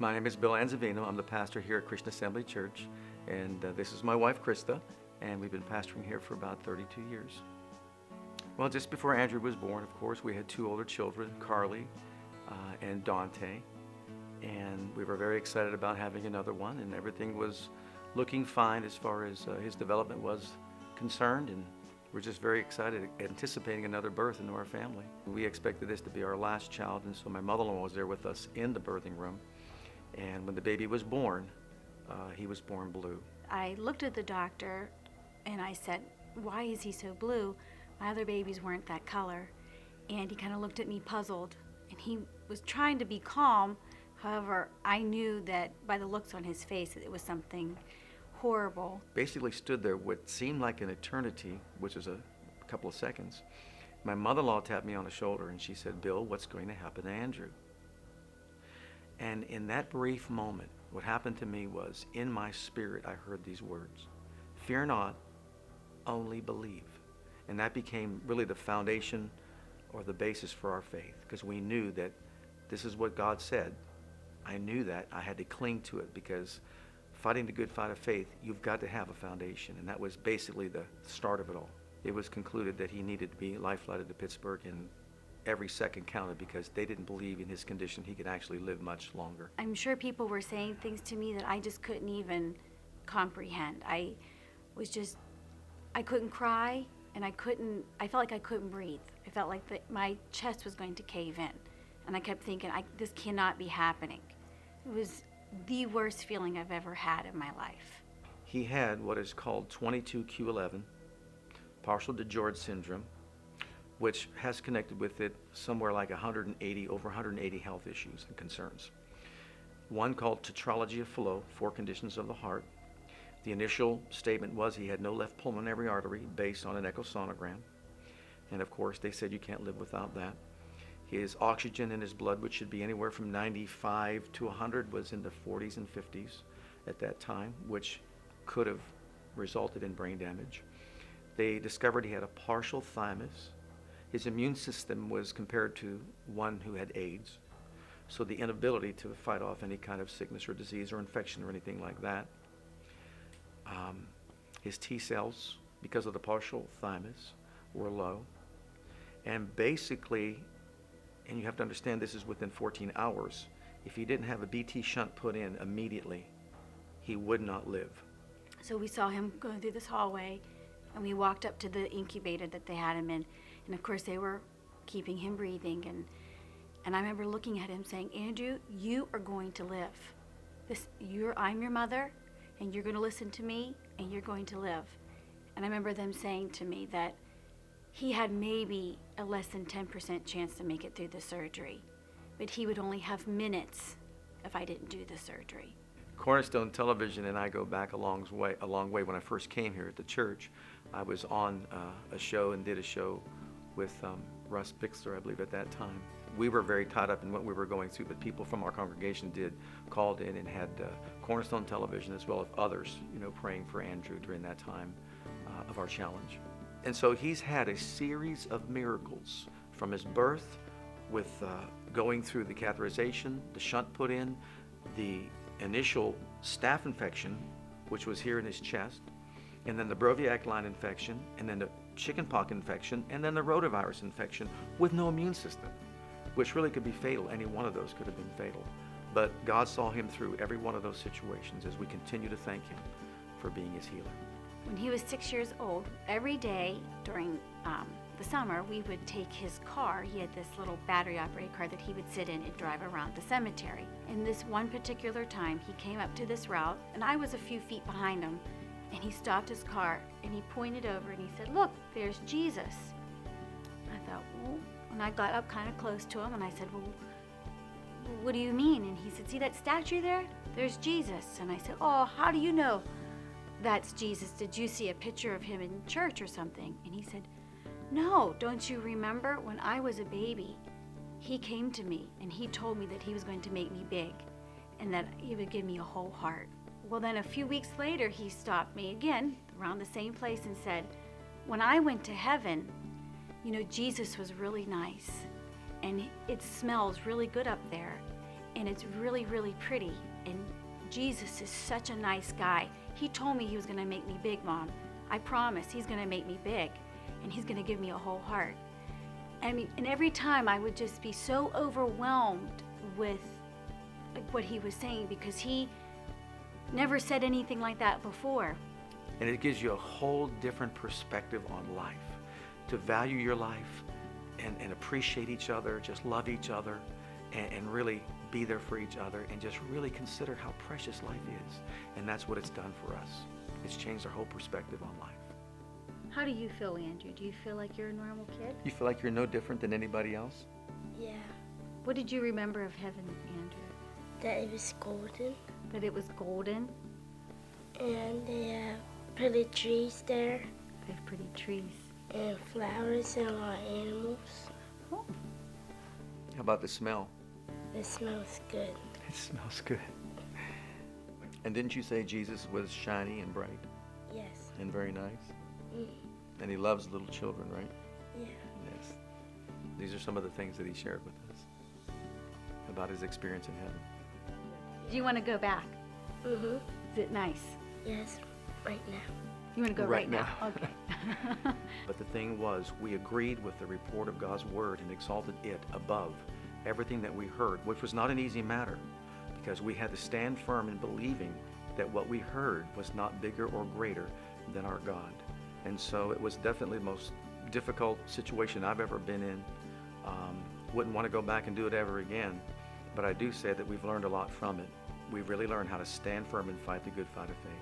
My name is Bill Anzevino. I'm the pastor here at Christian Assembly Church, and this is my wife, Krista, and we've been pastoring here for about 32 years. Well, just before Andrew was born, of course, we had two older children, Carly and Dante, and we were very excited about having another one, and everything was looking fine as far as his development was concerned, and we're just very excited, anticipating another birth into our family. We expected this to be our last child, and so my mother-in-law was there with us in the birthing room. And when the baby was born, he was born blue. I looked at the doctor and I said, "Why is he so blue? My other babies weren't that color." And he kind of looked at me puzzled, and he was trying to be calm. However, I knew that by the looks on his face that it was something horrible. Basically stood there what seemed like an eternity, which is a couple of seconds. My mother-in-law tapped me on the shoulder and she said, "Bill, what's going to happen to Andrew?" And in that brief moment, what happened to me was, in my spirit, I heard these words: "Fear not, only believe." And that became really the foundation or the basis for our faith, because we knew that this is what God said. I knew that. I had to cling to it, because fighting the good fight of faith, you've got to have a foundation. And that was basically the start of it all. It was concluded that he needed to be life-flighted to Pittsburgh, and every second counted, because they didn't believe in his condition he could actually live much longer. I'm sure people were saying things to me that I just couldn't even comprehend. I couldn't cry, and I felt like I couldn't breathe. I felt like my chest was going to cave in. And I kept thinking, this cannot be happening. It was the worst feeling I've ever had in my life. He had what is called 22q11, partial DiGeorge syndrome, which has connected with it somewhere like over 180 health issues and concerns. One called tetralogy of Fallot, 4 conditions of the heart. The initial statement was he had no left pulmonary artery based on an echosonogram. And of course, they said you can't live without that. His oxygen in his blood, which should be anywhere from 95 to 100, was in the 40s and 50s at that time, which could have resulted in brain damage. They discovered he had a partial thymus. His immune system was compared to one who had AIDS, so the inability to fight off any kind of sickness or disease or infection or anything like that. His T cells, because of the partial thymus, were low. And basically, and you have to understand this is within 14 hours, if he didn't have a BT shunt put in immediately, he would not live. So we saw him going through this hallway, and we walked up to the incubator that they had him in. And of course, they were keeping him breathing. And I remember looking at him saying, "Andrew, you are going to live. I'm your mother, and you're going to listen to me, and you're going to live." And I remember them saying to me that he had maybe a less than 10% chance to make it through the surgery, but he would only have minutes if I didn't do the surgery. Cornerstone Television and I go back a long way. When I first came here at the church, I was on a show and did a show with Russ Bixler, I believe, at that time. We were very tied up in what we were going through, but people from our congregation called in and had Cornerstone Television, as well as others, praying for Andrew during that time of our challenge. And so he's had a series of miracles from his birth, with going through the catheterization, the shunt put in, the initial staph infection, which was here in his chest, and then the Broviac line infection, and then the chickenpox infection, and then the rotavirus infection, with no immune system, which really could be fatal. Any one of those could have been fatal. But God saw him through every one of those situations, as we continue to thank him for being his healer. When he was 6 years old, every day during the summer, we would take his car. He had this little battery-operated car that he would sit in and drive around the cemetery. And this one particular time, he came up to this route, and I was a few feet behind him, and he stopped his car, and he pointed over, and he said, "Look, there's Jesus." I thought, well, and I got up kind of close to him, and I said, "Well, what do you mean?" And he said, "See that statue there? There's Jesus." And I said, "Oh, how do you know that's Jesus? Did you see a picture of him in church or something?" And he said, "No, don't you remember when I was a baby, he came to me and he told me that he was going to make me big and that he would give me a whole heart." Well, then a few weeks later, he stopped me again around the same place and said, "When I went to heaven, Jesus was really nice and it smells really good up there. and it's really, really pretty. And Jesus is such a nice guy. He told me he was going to make me big, Mom. I promise he's going to make me big, and he's going to give me a whole heart. I mean, and every time I would just be so overwhelmed with what he was saying, because he never said anything like that before. And it gives you a whole different perspective on life, to value your life and appreciate each other, just love each other, and really be there for each other, and just really consider how precious life is. And that's what it's done for us. It's changed our whole perspective on life. How do you feel, Andrew? Do you feel like you're a normal kid? You feel like you're no different than anybody else? Yeah, What did you remember of heaven, Andrew? that it was golden, That it was golden? and they have pretty trees there, They have pretty trees. and flowers and a lot of animals. Oh. How about the smell? It smells good. It smells good. And didn't you say Jesus was shiny and bright Yes. and very nice? Mm. And he loves little children, right? Yeah. Yes. These are some of the things that he shared with us about his experience in heaven. Do you want to go back? Mhm. Is it nice? Yes. Right now. You want to go Right right, now. Okay. But the thing was, we agreed with the report of God's word and exalted it above everything that we heard, which was not an easy matter, because we had to stand firm in believing that what we heard was not bigger or greater than our God. And so it was definitely the most difficult situation I've ever been in. Wouldn't want to go back and do it ever again, but I do say that we've learned a lot from it. We've really learned how to stand firm and fight the good fight of faith.